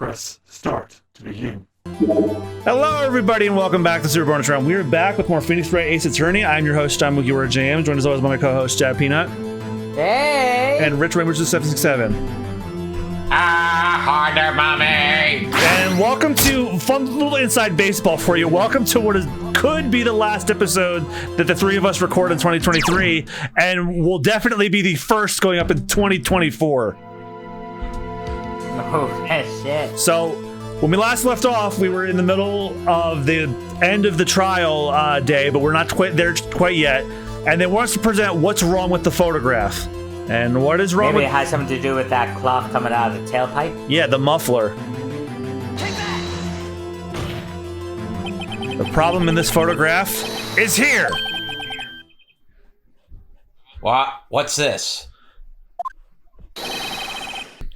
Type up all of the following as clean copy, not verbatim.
Press start to begin. Hello, everybody, and welcome back to Super Bonus Round. We are back with more Phoenix Wright Ace Attorney. I'm your host, John Wookie James, joined as always by my co-host, Chad Peanut. Hey! And Rich Raymond 767. Harder, mommy! And welcome to fun little inside baseball for you. Welcome to what could be the last episode that the three of us record in 2023, and will definitely be the first going up in 2024. Oh, shit. So, when we last left off, we were in the middle of the end of the trial day, but we're not quite there quite yet. And they want us to present what's wrong with the photograph. And what is wrong Maybe with... it has something to do with that cloth coming out of the tailpipe? Yeah, the muffler. Take that! The problem in this photograph is here. What's this?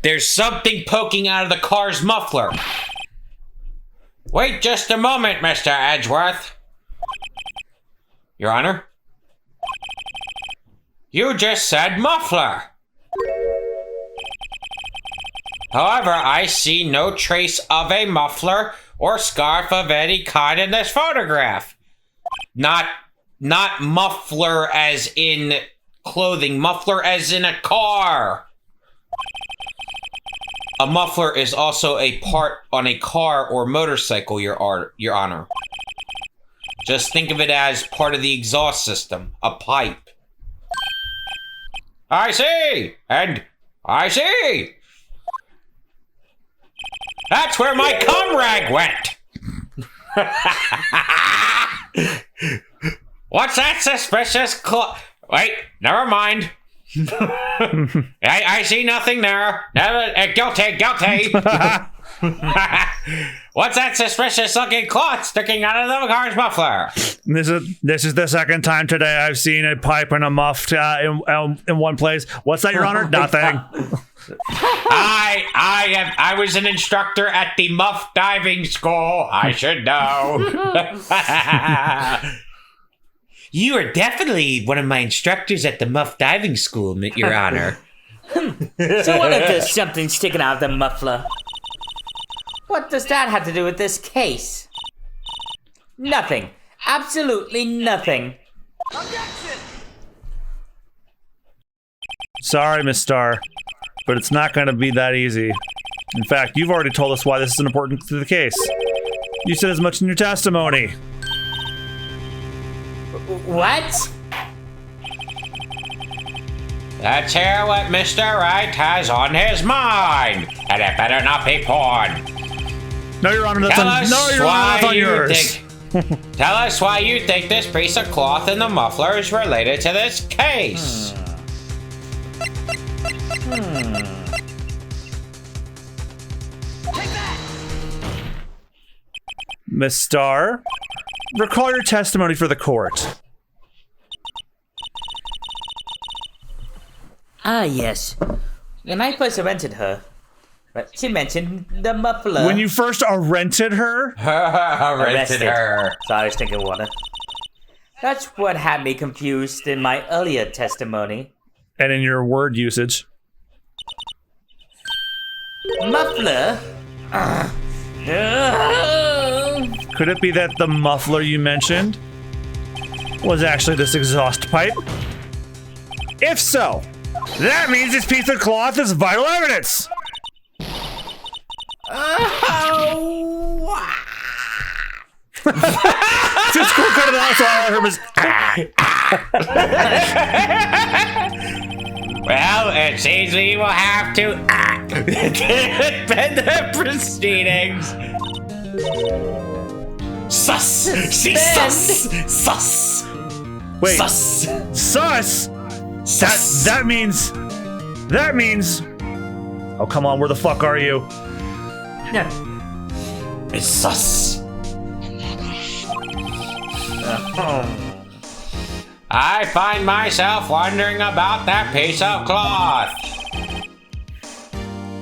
There's something poking out of the car's muffler. Wait just a moment, Mr. Edgeworth. Your Honor? You just said muffler. However, I see no trace of a muffler or scarf of any kind in this photograph. Not muffler as in clothing, muffler as in a car. A muffler is also a part on a car or motorcycle, Your Honor. Just think of it as part of the exhaust system, a pipe. I see! And I see! That's where my cum rag went! What's that suspicious Wait, never mind. I see nothing there. Guilty. What's that suspicious-looking cloth sticking out of the car's muffler? This is the second time today I've seen a pipe and a muff in one place. What's that, Your Honor? Nothing. I was an instructor at the muff diving school. I should know. You are definitely one of my instructors at the muff diving school, Your Honor. So what if there's something sticking out of the muffler? What does that have to do with this case? Nothing. Absolutely nothing. Objection! Sorry, Miss Starr, but it's not going to be that easy. In fact, you've already told us why this is important to the case. You said as much in your testimony. What? Let's hear what Mr. Wright has on his mind. And it better not be porn. No, Your Honor, that's on yours. Tell us why you think this piece of cloth in the muffler is related to this case. Miss Starr, recall your testimony for the court. Ah, yes. When I first rented her, she mentioned the muffler. When you first rented her? Rented her. Sorry, I was thinking water. That's what had me confused in my earlier testimony. And in your word usage. Muffler? Could it be that the muffler you mentioned was actually this exhaust pipe? If so, that means this piece of cloth is vital evidence! Just quick cut it out so all I heard was Well, it seems we will have to bend the proceedings. Sus! See, sus! Wait, Sus! sus? That means... Oh, come on, where the fuck are you? It's sus. I find myself wondering about that piece of cloth.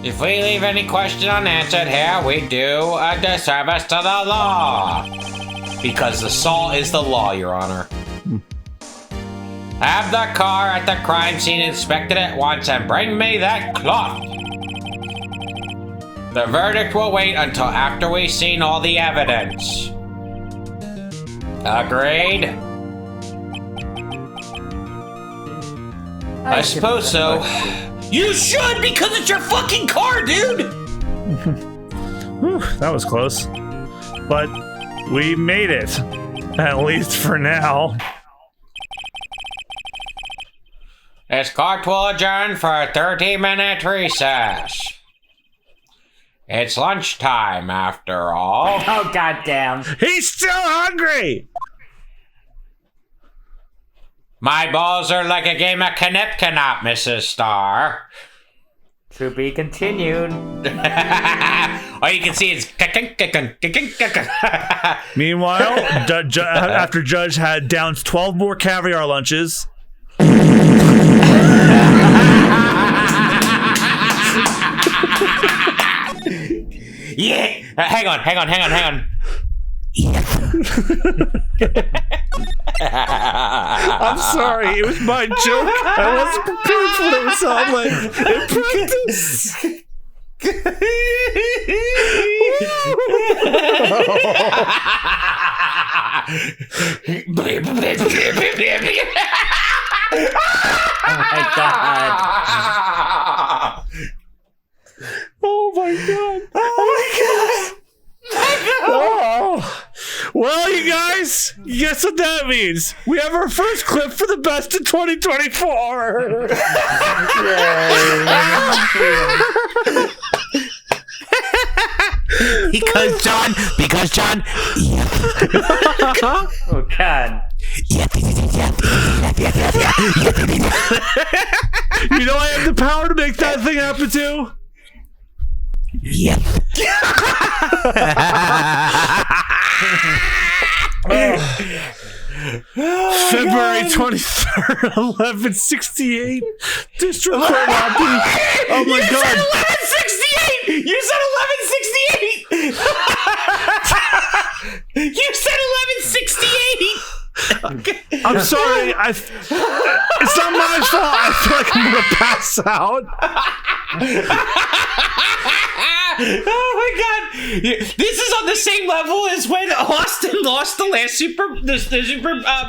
If we leave any question unanswered here, we do a disservice to the law. Because the saw is the law, Your Honor. Have the car at the crime scene inspected at once and bring me that cloth. The verdict will wait until after we've seen all the evidence. Agreed? I suppose so. You should, because it's your fucking car, dude! Whew, that was close. But we made it. At least for now. This court will adjourn for a 30-minute recess. It's lunchtime, after all. Oh, goddamn. He's still hungry! My balls are like a game of Knip-Knop, Mrs. Starr. To be continued. All you can see is... Meanwhile, after Judge had downed 12 more caviar lunches... Yeah! Hang on. I'm sorry, it was my joke. I wasn't prepared for what it would sound like in practice. Oh my god. Oh my god. Oh. Well, you guys, guess what that means? We have our first clip for the best of 2024. Because John. Oh god. You know I have the power to make that thing happen too. Yep. February 23rd, 1168, District Court lobby. Oh my god. 1168! You said 1168! You said 1168! I'm sorry. It's not my fault. I feel like I'm gonna pass out. Oh my god! This is on the same level as when Austen lost the last Super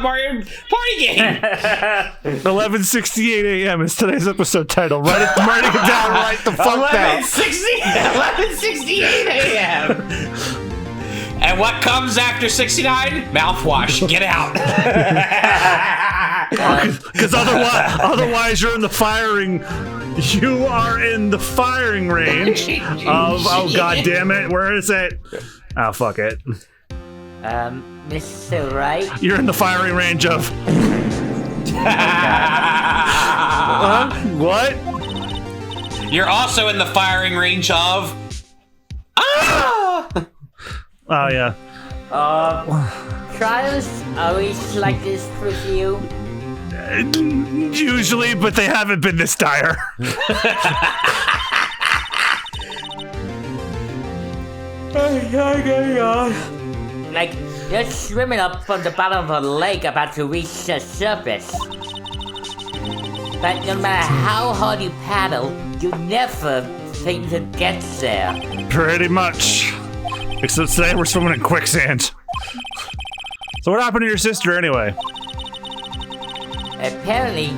Mario Party game. 11:68 a.m. is today's episode title. Writing it down right the fuck down. 11:68 a.m. And what comes after 69? Mouthwash. Get out. Because otherwise you're in the firing. You are in the firing range of. Oh god damn it! Where is it? Oh fuck it. Mr. Wright? You're in the firing range of. What? You're also in the firing range of. Ah! Oh yeah. Trials always like this with you? Usually, but they haven't been this dire. Like, you're swimming up from the bottom of a lake about to reach the surface. But no matter how hard you paddle, you never seem to get there. Pretty much. Except today we're swimming in quicksand. So what happened to your sister anyway? Apparently,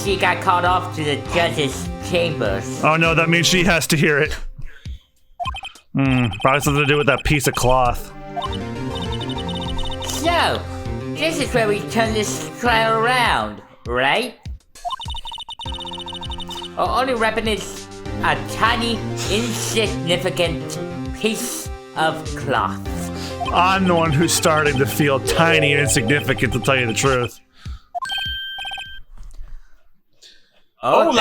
she got called off to the judge's chambers. Oh no, that means she has to hear it. Probably something to do with that piece of cloth. So, this is where we turn this trial around, right? Our only weapon is a tiny, insignificant piece of cloth. I'm the one who's starting to feel tiny and insignificant, to tell you the truth. Oh,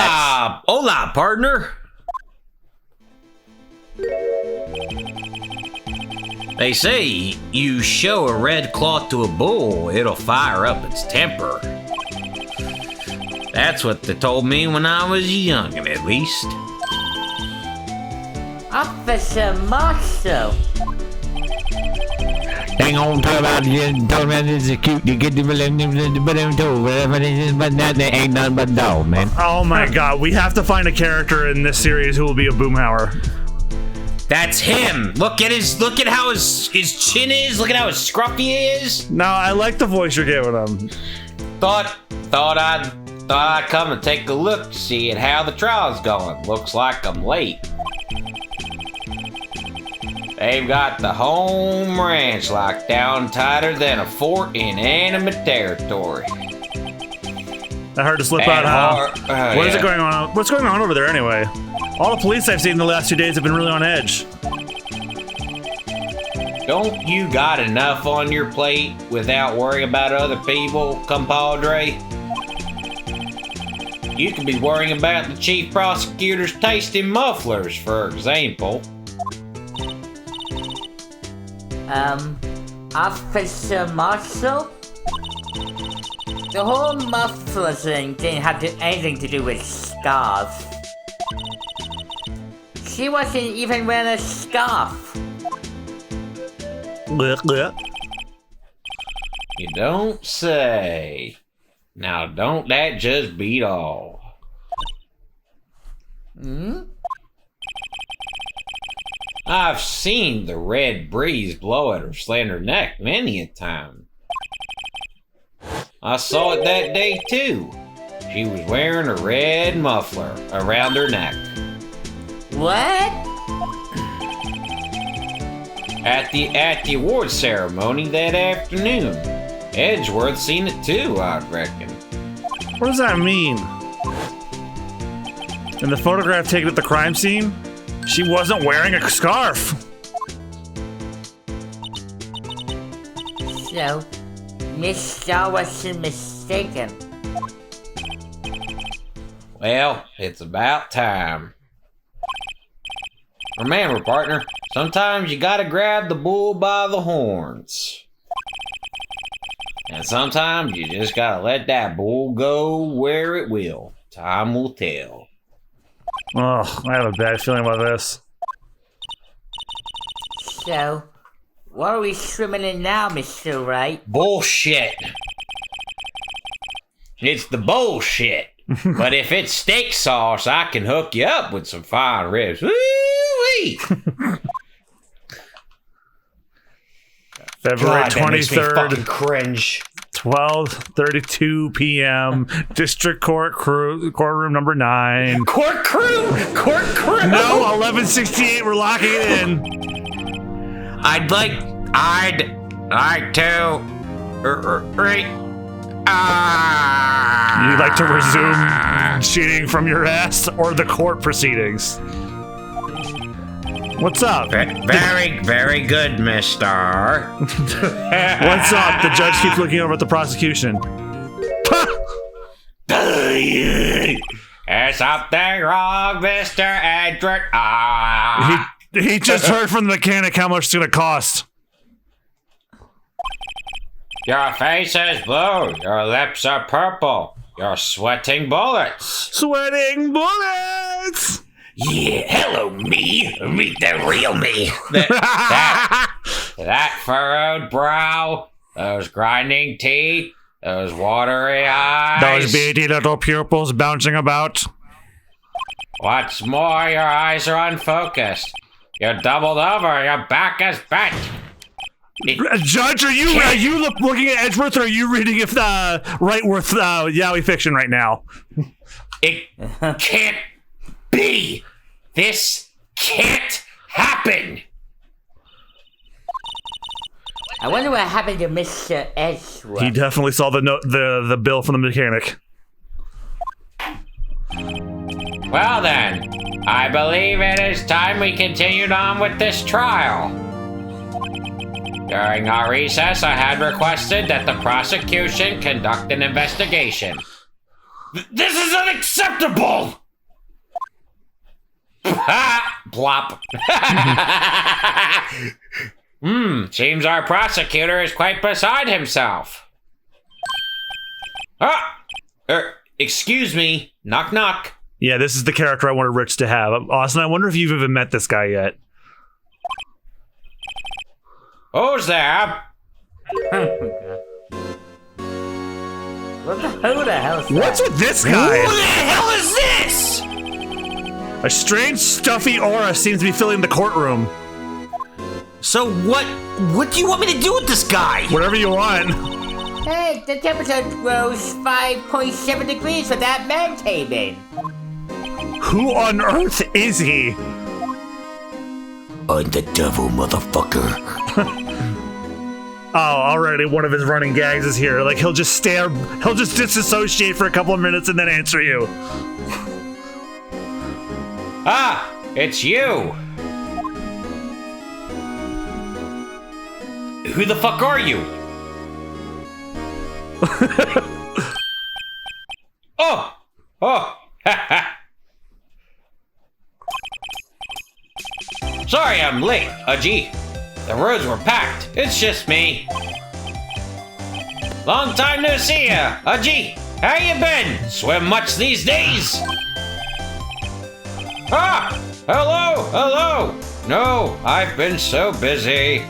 Hola, partner. They say you show a red cloth to a bull, it'll fire up its temper. That's what they told me when I was young, at least. Officer Marshall. Hang on, talk about this is cute. You get the whatever it is, but that ain't nothing but dog, man. Oh my god, we have to find a character in this series who will be a boomhauer. That's him. Look at how his chin is. Look at how scruffy he is. No, I like the voice you're giving him. Thought I'd come and take a look to see at how the trial's going. Looks like I'm late. They've got the home ranch locked down tighter than a fort in enemy territory. I heard to slip out, huh? What is it going on? What's going on over there anyway? All the police I've seen in the last 2 days have been really on edge. Don't you got enough on your plate without worrying about other people, compadre? You could be worrying about the chief prosecutor's tasting mufflers, for example. Officer Marshall? The whole muffler thing didn't have anything to do with scarf. She wasn't even wearing a scarf. You don't say. Now don't that just beat all? I've seen the red breeze blow at her slender neck many a time. I saw it that day too. She was wearing a red muffler around her neck. What? At the award ceremony that afternoon. Edgeworth seen it too, I'd reckon. What does that mean? In the photograph taken at the crime scene, she wasn't wearing a scarf. So, Miss Shaw wasn't mistaken. Well, it's about time. Remember, partner, sometimes you gotta grab the bull by the horns. And sometimes you just gotta let that bull go where it will. Time will tell. Oh, I have a bad feeling about this. So, what are we swimming in now, Mr. Wright? Bullshit. It's the bullshit. But if it's steak sauce, I can hook you up with some fine ribs. Woo-wee! February God, that makes me 23rd, fucking cringe. 12:32 p.m. District courtroom number 9. Court crew! No, 11:68. We're locking it in. I'd like to You'd like to resume cheating from your ass or the court proceedings? What's up? Very good, mister. What's up? The judge keeps looking over at the prosecution. There's something wrong, Mr. Edward. He just heard from the mechanic how much it's gonna cost. Your face is blue. Your lips are purple. You're sweating bullets. Sweating bullets! Yeah, hello, me. Meet the real me. That furrowed brow, those grinding teeth, those watery eyes. Those beady little pupils bouncing about. What's more, your eyes are unfocused. You're doubled over. Your back is bent. Judge, are you looking at Edgeworth, or are you reading if Wrightworth Yowie fiction right now? It can't be. This can't happen. I wonder what happened to Mr. Edgeworth. He definitely saw the bill from the mechanic. Well then, I believe it is time we continued on with this trial. During our recess, I had requested that the prosecution conduct an investigation. This is unacceptable! Plop. Seems our prosecutor is quite beside himself. Excuse me. Knock, knock. Yeah, this is the character I wanted Rich to have. Austin, I wonder if you've even met this guy yet. Who's there? Who the hell is that? What's with this guy? Who the hell is this? A strange, stuffy aura seems to be filling the courtroom. So what do you want me to do with this guy? Whatever you want. Hey, the temperature rose 5.7 degrees when that man came in. Who on earth is he? I'm the devil, motherfucker. Oh, already one of his running gags is here. Like, he'll just disassociate for a couple of minutes and then answer you. Ah, it's you. Who the fuck are you? Oh, Sorry I'm late, Gee. The roads were packed. It's just me. Long time no see ya, Gee. How you been? Swim much these days? Ah, hello. No, I've been so busy.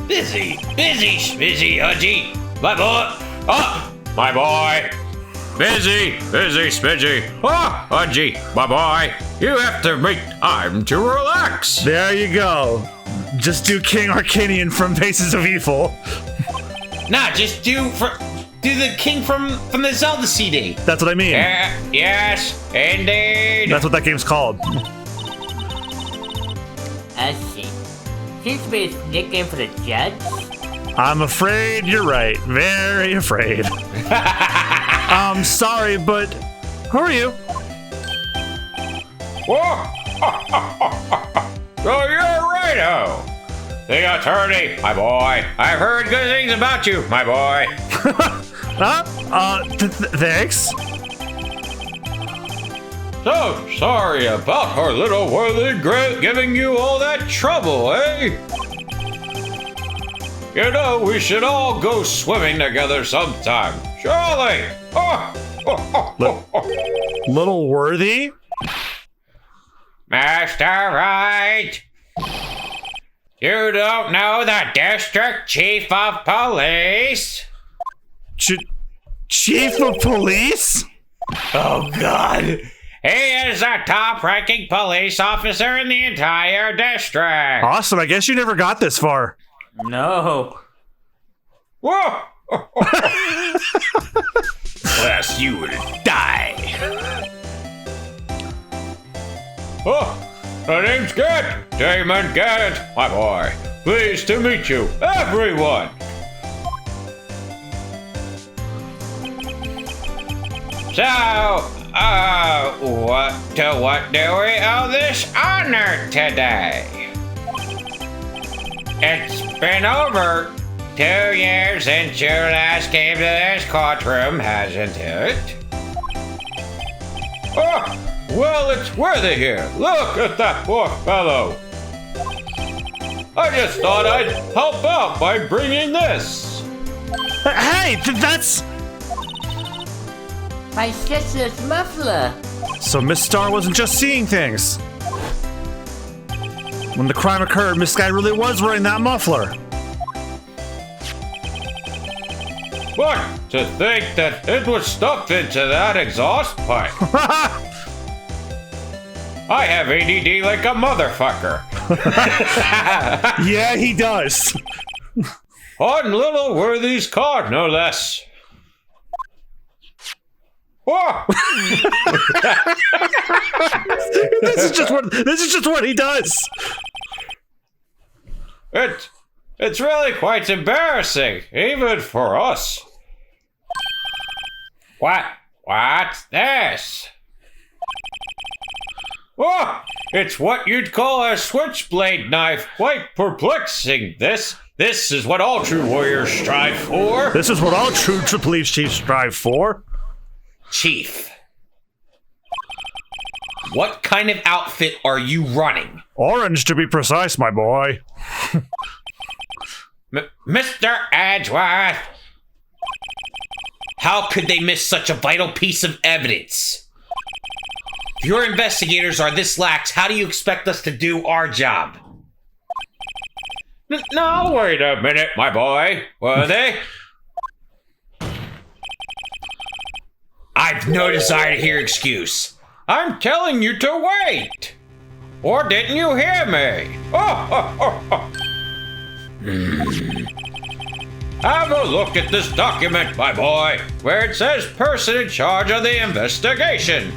Busy, Gee. My boy. Oh, my boy. Busy, smidgy. Oh, Gee, my boy. You have to make time to relax. There you go. Just do King Arcanian from Faces of Evil. Nah, just do the king from the Zelda CD. That's what I mean. Yes, indeed. That's what that game's called. I see. Seems to be his nickname for the judge. I'm afraid you're right. Very afraid. I'm sorry, but who are you? Whoa! So you're righto. The attorney, my boy. I've heard good things about you, my boy. Thanks. So sorry about our little worthy giving you all that trouble, eh? You know, we should all go swimming together sometime, surely. Little Worthy? Master Wright, you don't know the district chief of police? Chief of Police? Oh God. He is the top-ranking police officer in the entire district. Awesome, I guess you never got this far. No. Whoa! Last you would die. Oh, my name's Gant, Damon Gant, my boy. Pleased to meet you, everyone. So, what do we owe this honor today? It's been over 2 years since you last came to this courtroom, hasn't it? Oh! Well, it's worthy here. Look at that poor fellow. I just thought I'd help out by bringing this. Hey, that's... My sister's muffler. So Miss Star wasn't just seeing things. When the crime occurred, Miss Guy really was wearing that muffler. But to think that it was stuffed into that exhaust pipe. I have ADD like a motherfucker. Yeah, he does. On little Worthy's car, no less. Whoa! This is just what he does. It's really quite embarrassing, even for us. What's this? Oh, it's what you'd call a switchblade knife. Quite perplexing. This is what all true warriors strive for. This is what all true police chiefs strive for. Chief. What kind of outfit are you running? Orange, to be precise, my boy. Mr. Edgeworth. How could they miss such a vital piece of evidence? If your investigators are this lax, how do you expect us to do our job? Now, wait a minute, my boy. Were they? I've no desire to hear excuse. I'm telling you to wait! Or didn't you hear me? Have a look at this document, my boy, where it says person in charge of the investigation.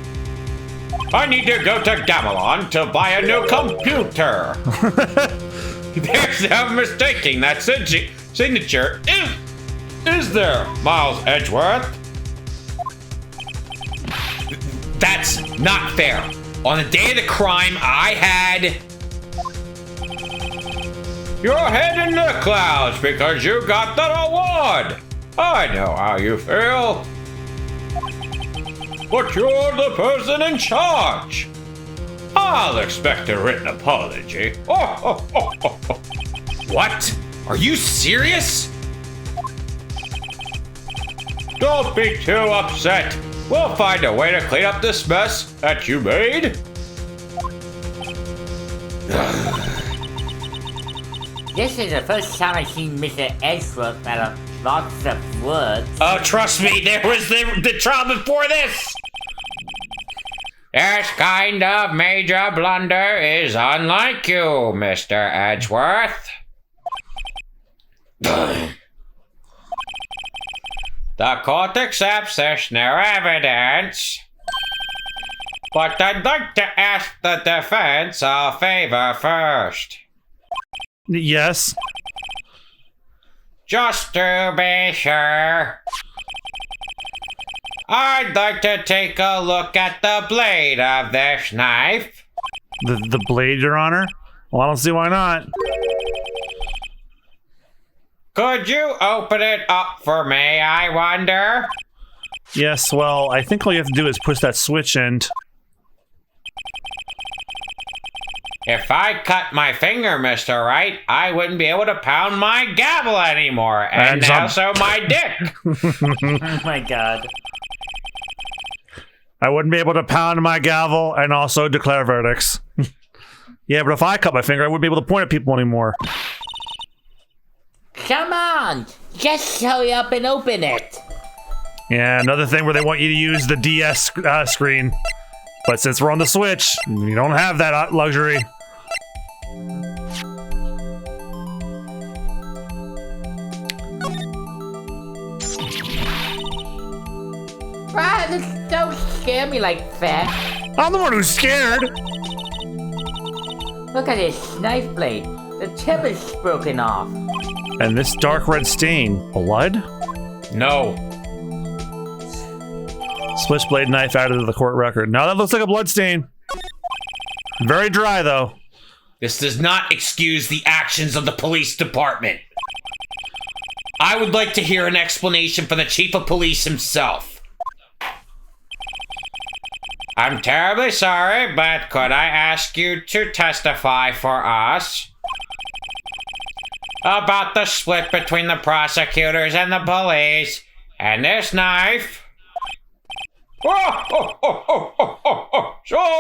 I need to go to Gamelon to buy a new computer. There's no mistaking that signature. Is there, Miles Edgeworth? That's not fair. On the day of the crime, I had... You're head in the clouds because you got that award. I know how you feel. But you're the person in charge. I'll expect a written apology. What? Are you serious? Don't be too upset. We'll find a way to clean up this mess that you made. This is the first time I've seen Mr. Edgeworth utter lots of words. Oh, trust me, there was the trial before this. This kind of major blunder is unlike you, Mr. Edgeworth. The court accepts there's no evidence. But I'd like to ask the defense a favor first. Yes. Just to be sure. I'd like to take a look at the blade of this knife. The blade, Your Honor? Well, I don't see why not. Could you open it up for me, I wonder? Yes, well, I think all you have to do is push that switch and... If I cut my finger, Mr. Wright, I wouldn't be able to pound my gavel anymore, and also my dick. Oh my god. I wouldn't be able to pound my gavel and also declare verdicts. Yeah, but if I cut my finger, I wouldn't be able to point at people anymore. Come on! Just hurry up and open it! Yeah, another thing where they want you to use the DS screen. But since we're on the Switch, you don't have that luxury. Don't scare me like that. I'm the one who's scared! Look at this knife blade. The tip is broken off. And this dark red stain. Blood? No. Switchblade knife added to the court record. Now that looks like a blood stain. Very dry, though. This does not excuse the actions of the police department. I would like to hear an explanation from the chief of police himself. I'm terribly sorry, but could I ask you to testify for us about the split between the prosecutors and the police and this knife? Sure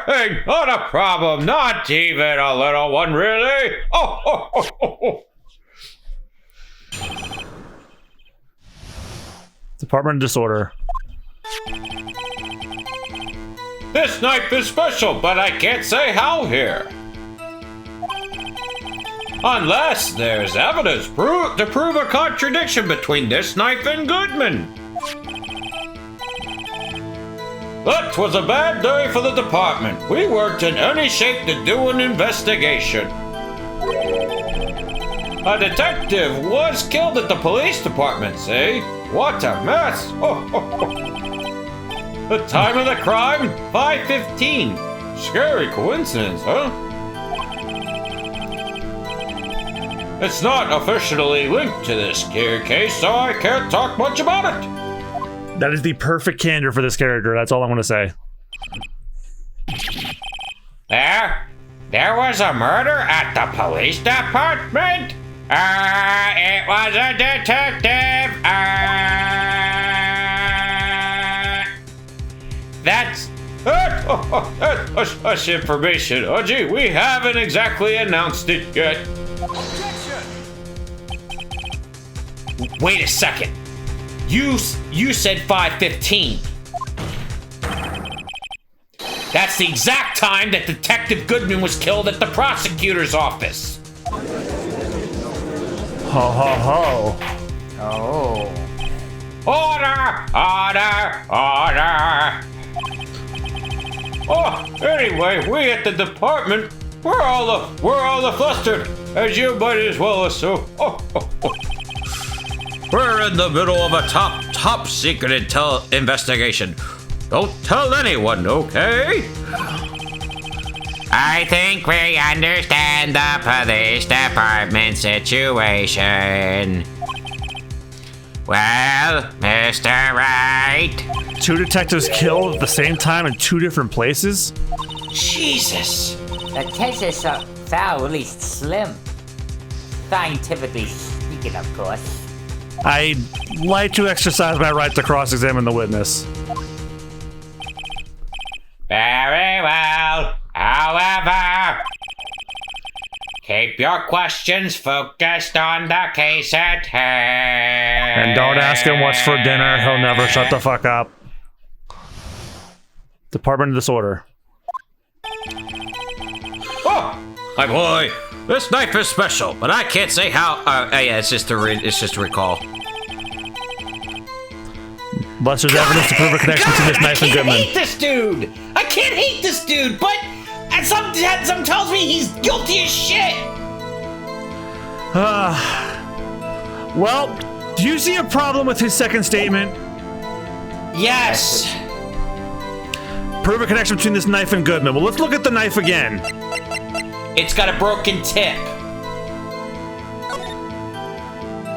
thing, not a problem, not even a little one, really. Department of Disorder. This knife is special, but I can't say how here. Unless there's evidence to prove a contradiction between this knife and Goodman. That was a bad day for the department. We weren't in any shape to do an investigation. A detective was killed at the police department, see? What a mess! The time of the crime? 5:15. Scary coincidence, huh? It's not officially linked to this case, so I can't talk much about it. That is the perfect candor for this character. That's all I want to say. There was a murder at the police department? It was a detective. That's hush information. Oh, gee, we haven't exactly announced it yet. Wait a second. You said 5:15. That's the exact time that Detective Goodman was killed at the prosecutor's office. Ho, ho, ho. Oh. Order! Order! Order! Oh, anyway, we at the department, we're all flustered, as you might as well assume. We're in the middle of a top secret investigation. Don't tell anyone, okay? I think we understand the police department situation. Well, Mr. Wright. 2 detectives killed at the same time in 2 different places? Jesus. The case is thoroughly slim. Scientifically speaking, of course. I'd like to exercise my right to cross-examine the witness. Very well. However, keep your questions focused on the case at hand. And don't ask him what's for dinner. He'll never shut the fuck up. Department of Disorder. Oh, my boy. This knife is special, but I can't say how. Yeah, it's just a recall. Unless there's evidence to prove a connection to this knife and Goodman. I can't hate this dude, but some tells me he's guilty as shit. Well, do you see a problem with his second statement? Yes. Prove a connection between this knife and Goodman. Well, let's look at the knife again. It's got a broken tip.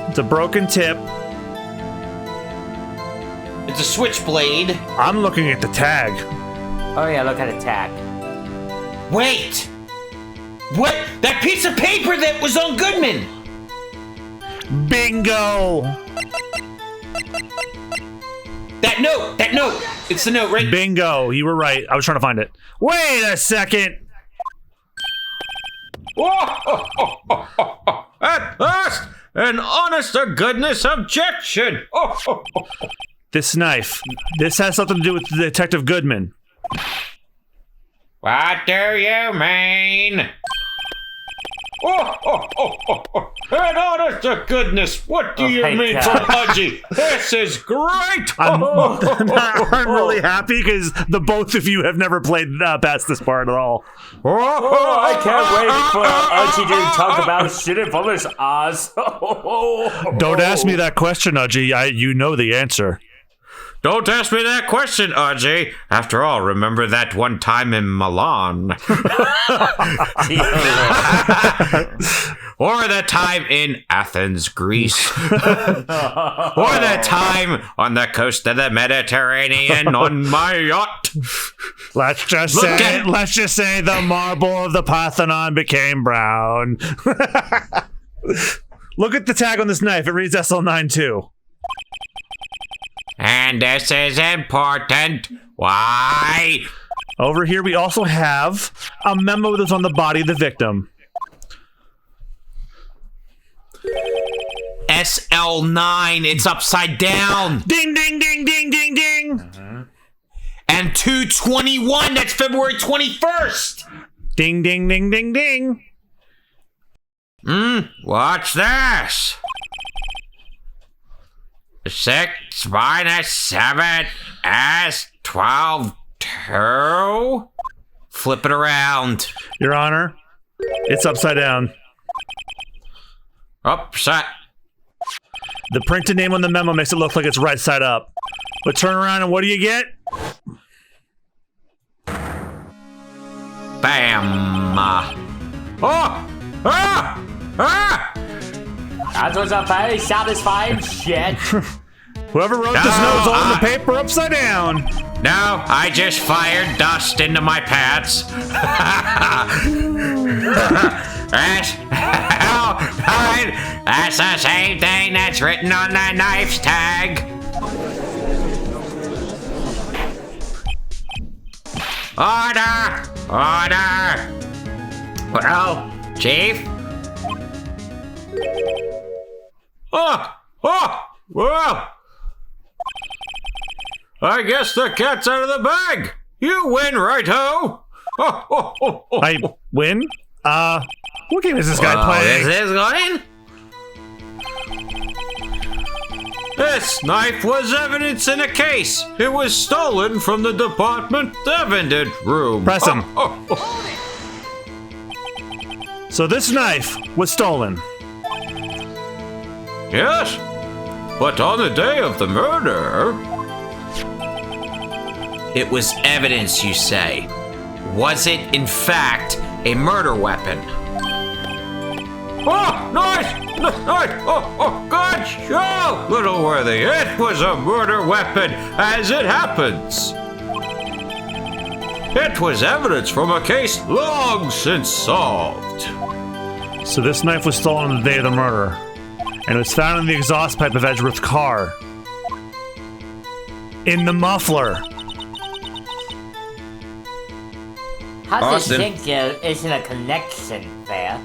It's a broken tip. It's a switchblade. I'm looking at the tag. Oh yeah, look at the tag. Wait! What? That piece of paper that was on Goodman! Bingo! That note! It's the note, right? Bingo! You were right. I was trying to find it. Wait a second! At last! An honest-to-goodness objection! This knife. This has something to do with Detective Goodman. What do you mean? And honest to goodness, what do you mean from Pudgy? This is great! I'm really happy because the both of you have never played past this part at all. I can't wait for Udgy to talk about shit in front of his eyes. Don't ask me that question, Udgy. You know the answer. Don't ask me that question, RJ. After all, remember that one time in Milan? Or that time in Athens, Greece? Or that time on the coast of the Mediterranean on my yacht? Let's just say the marble of the Parthenon became brown. Look at the tag on this knife. It reads SL92. And this is important. Why? Over here, we also have a memo that's on the body of the victim. SL9, it's upside down. Ding, ding, ding, ding, ding, ding. And 2/21, that's February 21st. Ding, ding, ding, ding, ding. Watch this. 6 minus 7 is 12 2. Flip it around. Your Honor, it's upside down. Upside. The printed name on the memo makes it look like it's right side up. But turn around and what do you get? Bam. That was a very satisfying shit. Whoever wrote this note is holding the paper upside down. No, I just fired dust into my pants. That's the same thing that's written on the knife's tag. Order! Order! Well, Chief? Well, I guess the cat's out of the bag. You win, righto. I win? What game is this guy playing? Is this going? This knife was evidence in a case. It was stolen from the department evidence room. Press him. So this knife was stolen. Yes, but on the day of the murder... It was evidence, you say. Was it, in fact, a murder weapon? Oh, nice! Good show, little worthy. It was a murder weapon, as it happens. It was evidence from a case long since solved. So this knife was stolen on the day of the murder, and it was found in the exhaust pipe of Edgeworth's car. In the muffler. How do you Austen. think there isn't a connection there?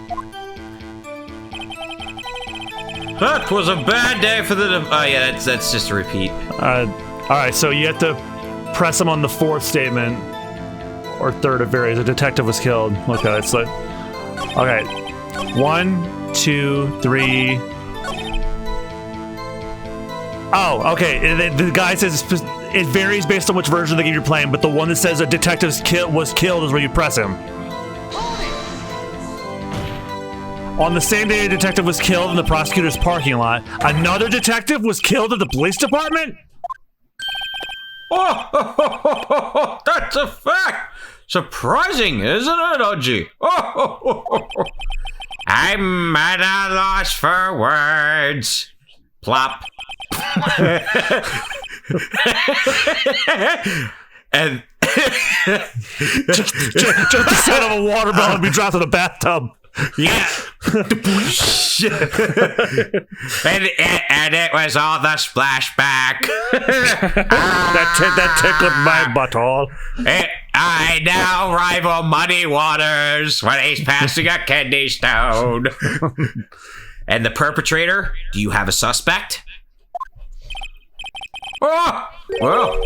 That was a bad day for the... Oh yeah, that's just a repeat. Alright, so you have to press him on the fourth statement, or third, it varies. A detective was killed. Okay, it's like... Okay. 1, 2, 3... Oh, okay. The guy says it varies based on which version of the game you're playing, but the one that says a detective was killed is where you press him. On the same day a detective was killed in the prosecutor's parking lot, another detective was killed at the police department? Oh, that's a fact. Surprising, isn't it, Odgie? I'm at a loss for words. Plop. And Just the sound of a watermelon be dropped in a bathtub. yeah. and it was all the splashback. That tickled my butthole. I now rival Muddy Waters when he's passing a kidney stone. And the perpetrator? Do you have a suspect? Oh, well,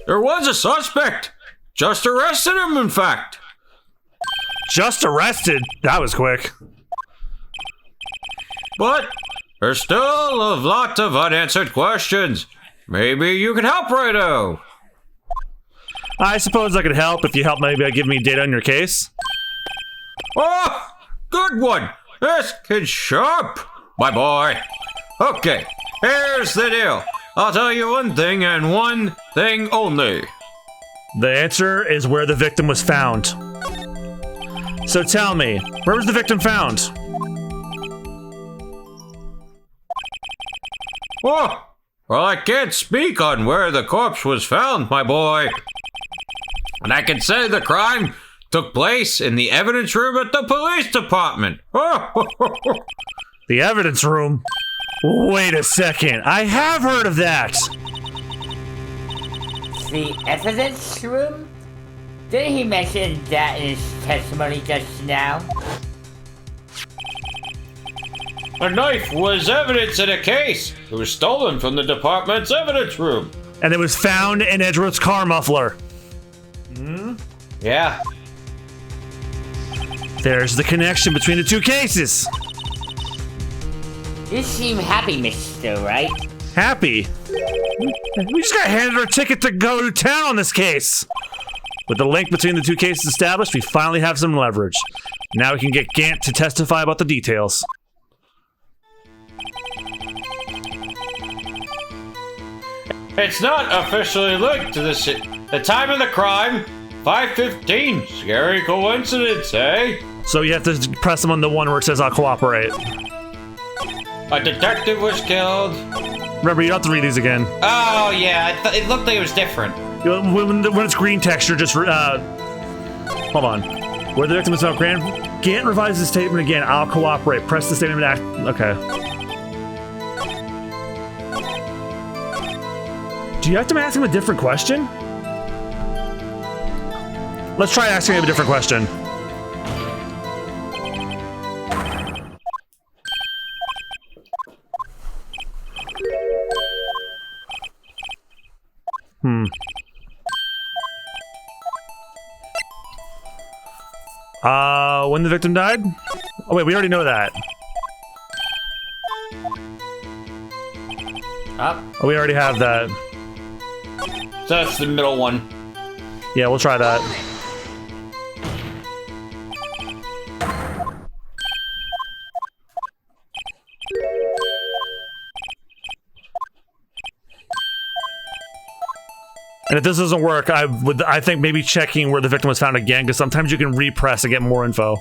there was a suspect. Just arrested him, in fact. Just arrested? That was quick. But there's still a lot of unanswered questions. Maybe you can help, righto. I suppose I could help if you help maybe give me data on your case. Oh, good one. This kid's sharp, my boy. Okay, here's the deal. I'll tell you one thing and one thing only. The answer is where the victim was found. So tell me, where was the victim found? Oh, well, I can't speak on where the corpse was found, my boy. And I can say the crime took place in the evidence room at the police department. The evidence room? Wait a second, I have heard of that! The evidence room? Didn't he mention that in his testimony just now? A knife was evidence in a case. It was stolen from the department's evidence room. And it was found in Edgeworth's car muffler. Yeah. There's the connection between the two cases. You seem happy, Mr. Wright. Happy? We just got handed our ticket to go to town on this case. With the link between the two cases established, we finally have some leverage. Now we can get Gant to testify about the details. It's not officially linked to the time of the crime. 5:15. Scary coincidence, eh? So you have to press them on the one where it says I'll cooperate. A detective was killed. Remember, you don't have to read these again. Oh yeah, it looked like it was different. When it's green texture, just hold on. Where the victim is found, Gant revises the statement again. I'll cooperate. Press the statement act. Okay. Do you have to ask him a different question? Let's try asking him a different question. When the victim died? Oh wait, we already know that. Up. Oh, we already have that. So that's the middle one. Yeah, we'll try that. And if this doesn't work, I think maybe checking where the victim was found again, because sometimes you can repress and get more info.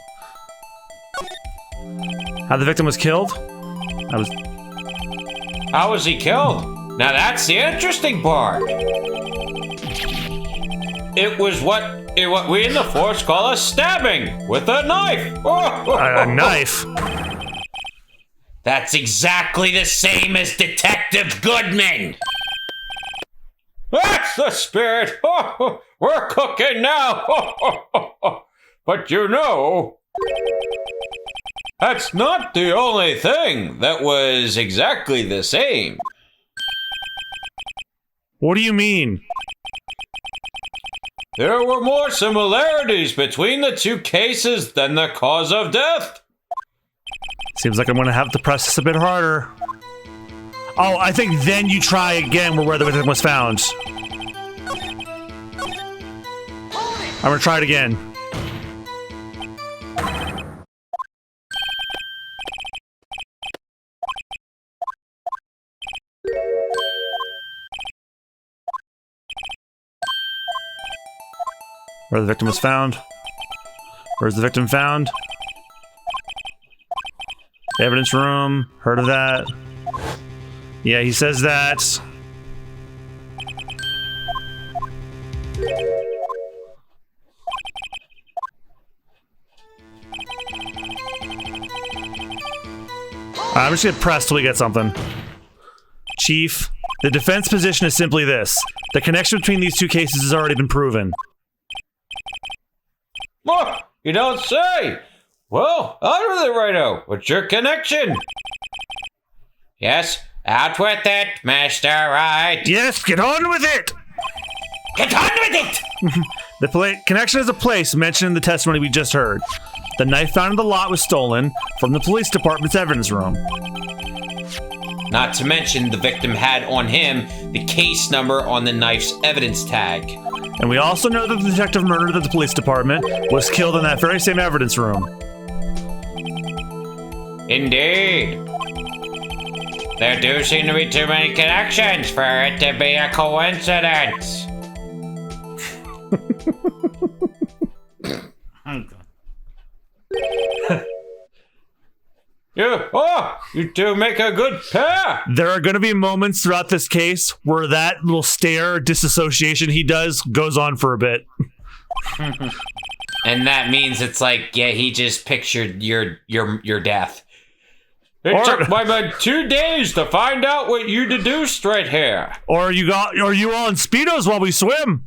How the victim was killed? How was he killed? Now that's the interesting part. It was what we in the force call a stabbing with a knife. A knife? That's exactly the same as Detective Goodman. That's the spirit. We're cooking now. But you know, that's not the only thing that was exactly the same. What do you mean? There were more similarities between the two cases than the cause of death. Seems like I'm gonna have to press this a bit harder. Oh, I think then you try again where the victim was found. I'm gonna try it again. Where the victim was found. Where's the victim found? Evidence room. Heard of that. Yeah, he says that. I'm just gonna press till we get something. Chief, the defense position is simply this. The connection between these two cases has already been proven. Oh, you don't say. Well, out with it, righto. What's your connection? Yes, out with it, Mr. Wright. Yes, get on with it! Get on with it! The connection is a place mentioned in the testimony we just heard. The knife found in the lot was stolen from the police department's evidence room. Not to mention the victim had on him the case number on the knife's evidence tag. And we also know that the detective murdered at the police department was killed in that very same evidence room. Indeed. There do seem to be too many connections for it to be a coincidence. You two make a good pair. There are going to be moments throughout this case where that little stare disassociation he does goes on for a bit. And that means it's like, yeah, he just pictured your death. It took my men 2 days to find out what you deduced right here. Or you all in Speedos while we swim.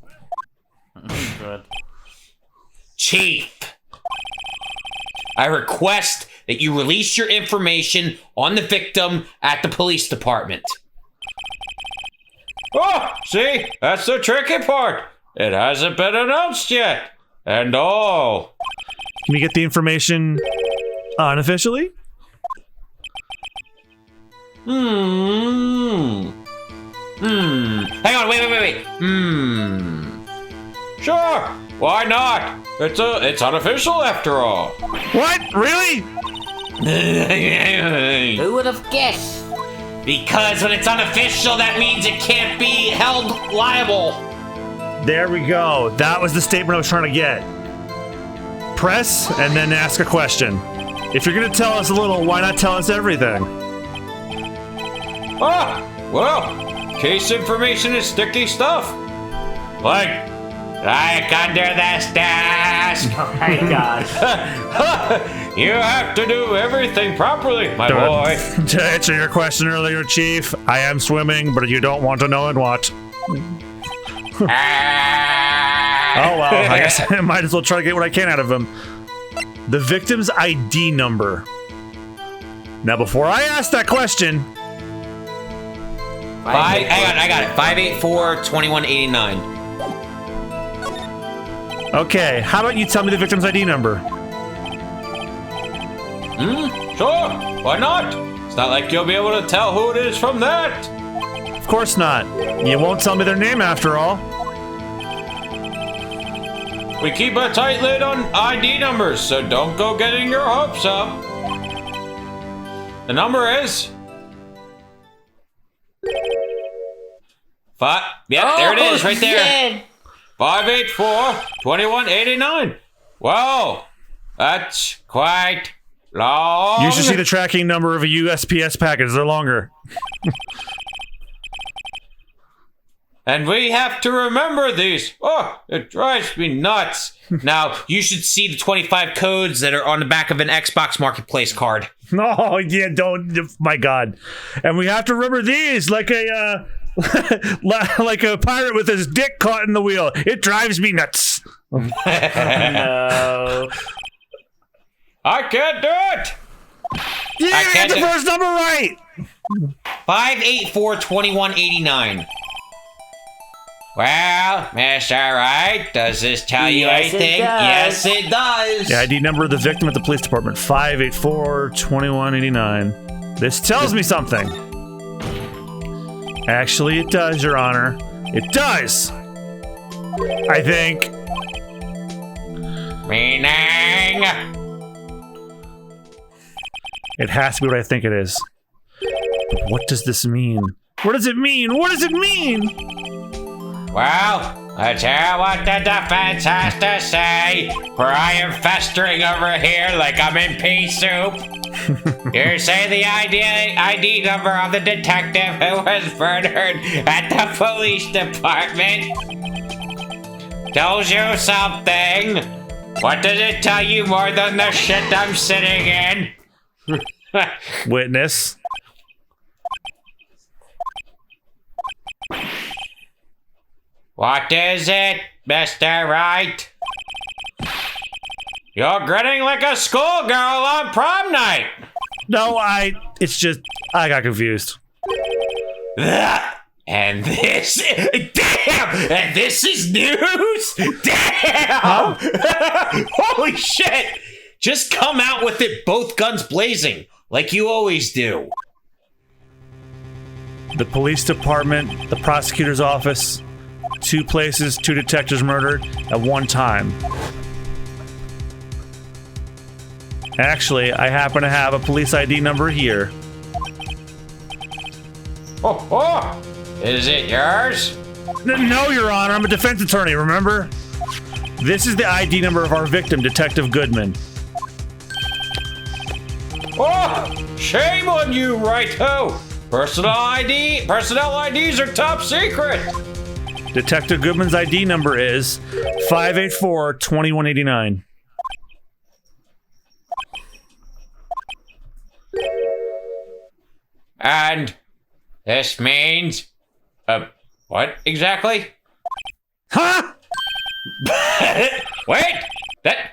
Good. Chief, I request that you release your information on the victim at the police department. Oh, see, that's the tricky part. It hasn't been announced yet. And all. Can we get the information unofficially? Hang on, wait. Sure, why not? It's unofficial after all. What? Really? Who would have guessed? Because when it's unofficial, that means it can't be held liable. There we go. That was the statement I was trying to get. Press and then ask a question. If you're going to tell us a little, why not tell us everything? Well, case information is sticky stuff. Like under the desk. Oh my gosh. You have to do everything properly, my boy. To answer your question earlier, Chief, I am swimming, but you don't want to know in what. Oh well, I guess I might as well try to get what I can out of him. The victim's ID number. Now, before I ask that question... Hang on, I got it. 584-2189. Okay, how about you tell me the victim's ID number? Sure, why not? It's not like you'll be able to tell who it is from that. Of course not. You won't tell me their name after all. We keep a tight lid on ID numbers, so don't go getting your hopes up. The number is... there it is, right there. Shit. 584-2189. Whoa, that's quite long. You should see the tracking number of a USPS package. They're longer. And we have to remember these. Oh, it drives me nuts. Now, you should see the 25 codes that are on the back of an Xbox Marketplace card. Oh, yeah, don't. My God. And we have to remember these like a like a pirate with his dick caught in the wheel. It drives me nuts. No. I can't do it. Yeah, I I got can't the do- first number right. 584-2189. Well, Mr. Wright, does this tell you Yes, it anything? does. Yes, it does. The ID number of the victim at the police department, 584-2189. This tells me something. Actually, it does, Your Honor. It does. I think. Meaning? It has to be what I think it is. But what does this mean? What does it mean? What does it mean? Well, let's hear what the defense has to say, for I am festering over here like I'm in pea soup. You say the ID number of the detective who was murdered at the police department tells you something. What does it tell you more than the shit I'm sitting in? Witness. What is it, Mr. Wright? You're grinning like a schoolgirl on prom night. No, it's just, I got confused. And this, damn, and this is news? Damn! Holy shit! Just come out with it both guns blazing, like you always do. The police department, the prosecutor's office, 2 places, 2 detectives murdered at one time. Actually, I happen to have a police ID number here. Oh, is it yours? No, Your Honor, I'm a defense attorney, remember? This is the ID number of our victim, Detective Goodman. Oh, shame on you, Righto. Personnel IDs are top secret. Detective Goodman's ID number is 584-2189. And this means, what exactly? Huh? Wait, that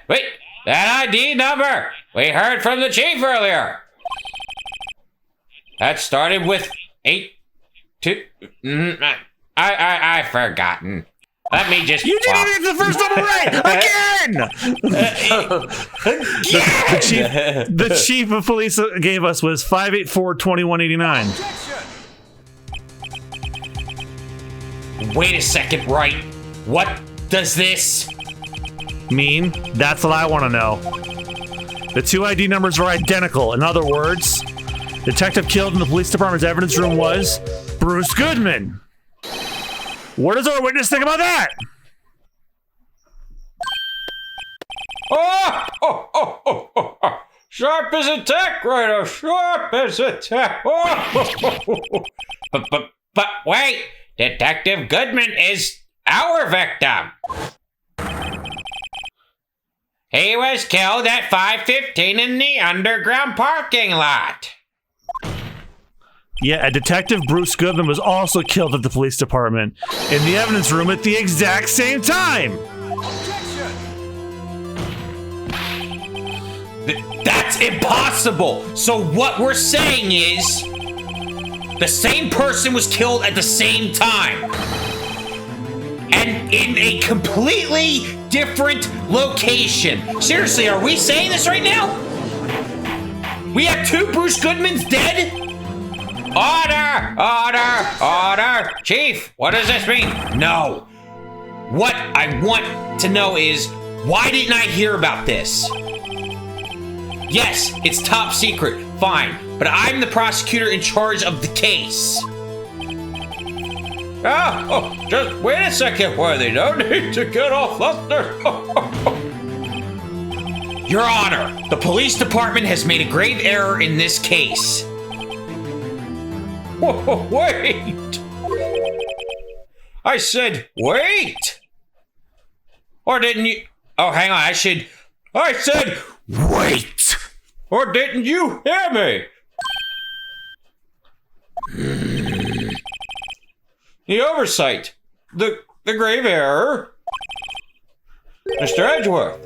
ID number we heard from the chief earlier. That started with 82. I've forgotten. Let me just. You didn't even get the first number right! Again! The chief of police gave us was 584-2189. Wait a second, Wright. What does this Mean? That's what I want to know. The 2 ID numbers are identical. In other words, detective killed in the police department's evidence room was Bruce Goodman. What does our witness think about that? Oh. Sharp as a tack, Righto. Sharp as a tack. But wait, Detective Goodman is our victim. He was killed at 5:15 in the underground parking lot. Yeah, a detective Bruce Goodman was also killed at the police department in the evidence room at the exact same time. That's impossible! So what we're saying is the same person was killed at the same time. And in a completely different location. Seriously, are we saying this right now? We have 2 Bruce Goodmans dead? Order! Order! Order! Chief, what does this mean? No. What I want to know is, why didn't I hear about this? Yes, it's top secret, fine, but I'm the prosecutor in charge of the case. Just wait a second, Worthy. No need to get all flustered. Your Honor, the police department has made a grave error in this case. Wait! I said wait! Or didn't you? Oh, hang on, I said wait! Or didn't you hear me? The oversight. The grave error. Mr. Edgeworth.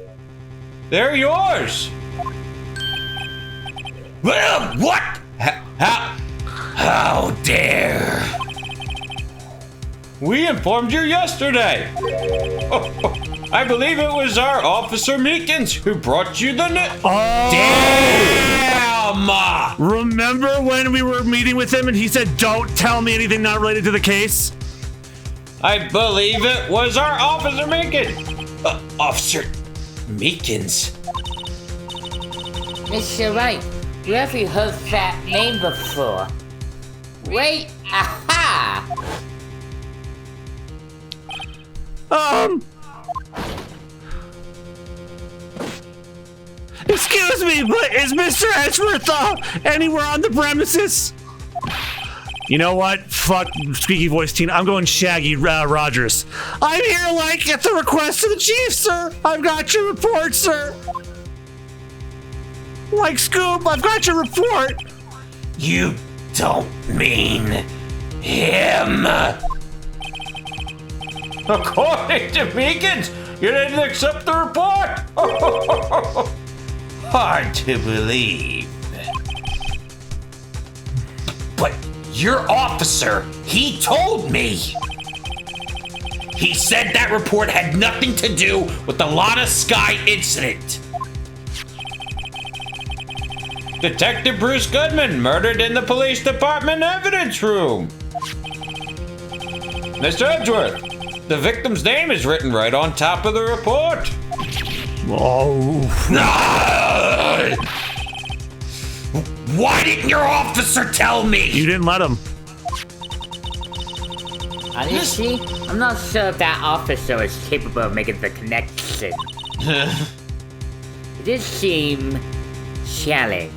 They're yours. Well, what? How dare? We informed you yesterday. I believe it was our Officer Meekins who brought you the Damn! Remember when we were meeting with him and he said, don't tell me anything not related to the case? I believe it was our Officer Meekins. Officer Meekins? Mr. Wright, where have you heard that name before? Wait, aha! Excuse me, but is Mr. Edgeworth anywhere on the premises? You know what? Fuck squeaky voice teen. I'm going Shaggy Rogers. I'm here like at the request of the chief, sir. I've got your report, sir. Like Scoop, I've got your report. You don't mean him. According to Meekins, you didn't accept the report. Hard to believe. But your officer, he told me. He said that report had nothing to do with the Lana Sky incident. Detective Bruce Goodman murdered in the police department evidence room. Mr. Edgeworth, the victim's name is written right on top of the report. Oh. Why didn't your officer tell me? You didn't let him. Honestly, I'm not sure if that officer is capable of making the connection. It did seem challenged.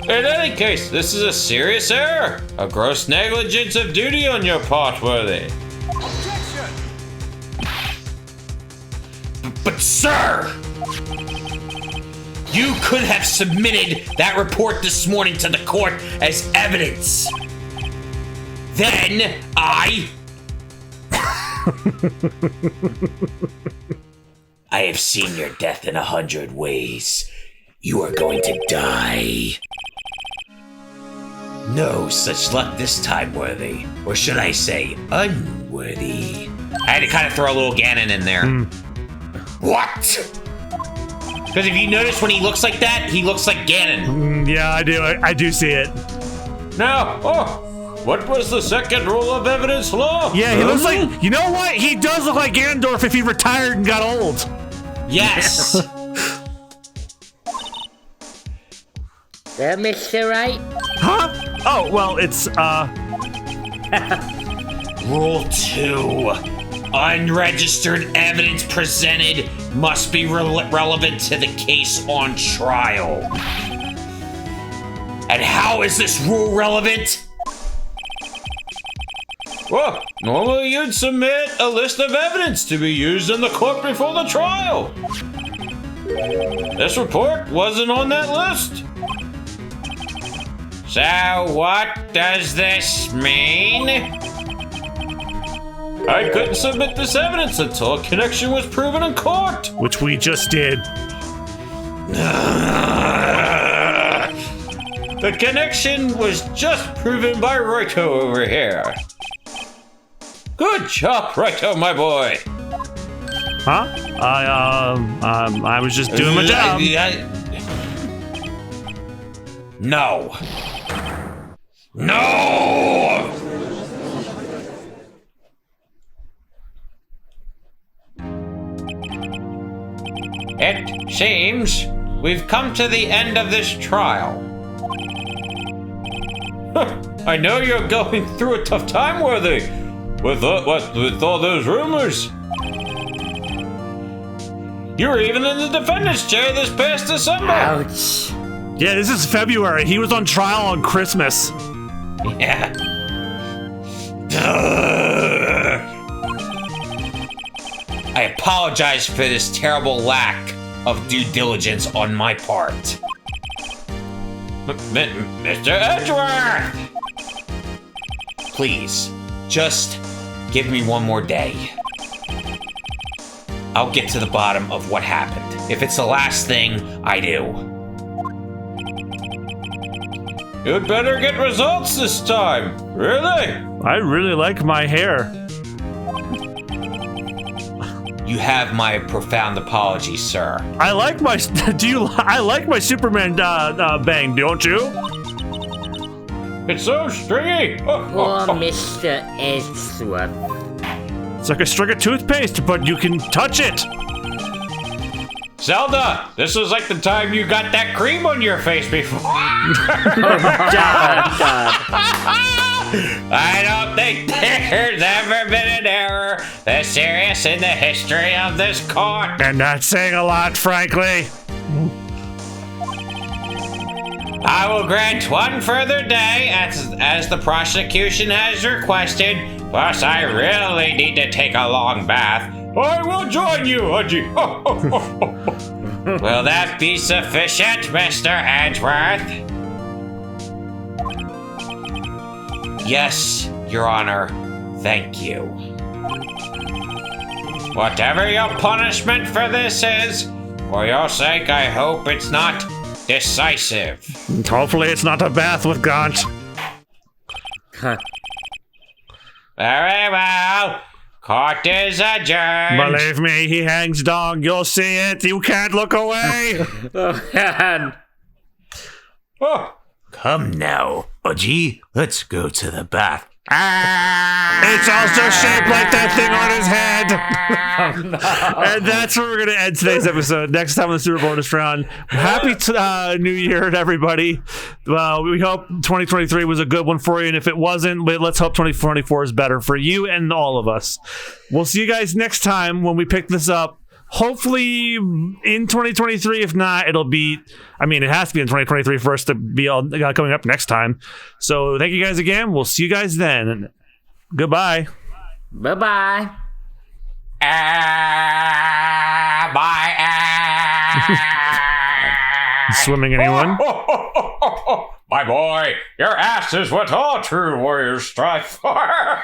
In any case, this is a serious error. A gross negligence of duty on your part, Worthy. Objection! But sir! You could have submitted that report this morning to the court as evidence. Then I have seen your death in 100 ways. You are going to die. No such luck this time, Worthy. Or should I say, unworthy. I had to kind of throw a little Ganon in there. What? Because if you notice when he looks like that, he looks like Ganon. Yeah, I do. I do see it. Now, what was the second rule of evidence law? Yeah, he looks like... You know what? He does look like Ganondorf if he retired and got old. Yes. Mr. Wright? Huh? Oh, well, it's, Rule 2. Unregistered evidence presented must be relevant to the case on trial. And how is this rule relevant? Well, normally you'd submit a list of evidence to be used in the court before the trial. This report wasn't on that list. So what does this mean? I couldn't submit this evidence until a connection was proven in court. which we just did. The connection was just proven by Raito over here. Good job, Raito, my boy. Huh? I was just doing my job. No. No! It seems we've come to the end of this trial. I know you're going through a tough time, Worthy. With all those rumors. You were even in the defendant's chair this past December. Ouch. Yeah, this is February. He was on trial on Christmas. Yeah. I apologize for this terrible lack of due diligence on my part. Mr. Edgeworth! Please, just give me one more day. I'll get to the bottom of what happened. If it's the last thing I do. You'd better get results this time. Really? I really like my hair. You have my profound apology, sir. I like my. I like my Superman bang, don't you? It's so stringy. Poor Mr. Edgeworth. It's like a string of toothpaste, but you can touch it. Zelda, this was like the time you got that cream on your face before. I don't think there's ever been an error this serious in the history of this court. And that's saying a lot, frankly. I will grant one further day as the prosecution has requested. Plus, I really need to take a long bath. I will join you, Hudgy. Will that be sufficient, Mr. Edgeworth? Yes, Your Honor. Thank you. Whatever your punishment for this is, for your sake, I hope it's not decisive. Hopefully it's not a bath with Gaunt. Very well. Court is adjourned. Believe me, he hangs dog. You'll see it. You can't look away. Oh, man. Oh. Come now, Udgy. Let's go to the bath. It's also shaped like that thing on his head. And that's where we're going to end today's episode. Next time on the Super Bonus Round. Happy New Year to everybody. We hope 2023 was a good one for you. And if it wasn't, let's hope 2024 is better for you and all of us. We'll see you guys next time when we pick this up. Hopefully in 2023. If not, it'll be, it has to be in 2023 for us to be all coming up next time. So thank you guys again. We'll see you guys then. Goodbye. Bye-bye. Swimming, anyone? My boy, your ass is what all true warriors strive for.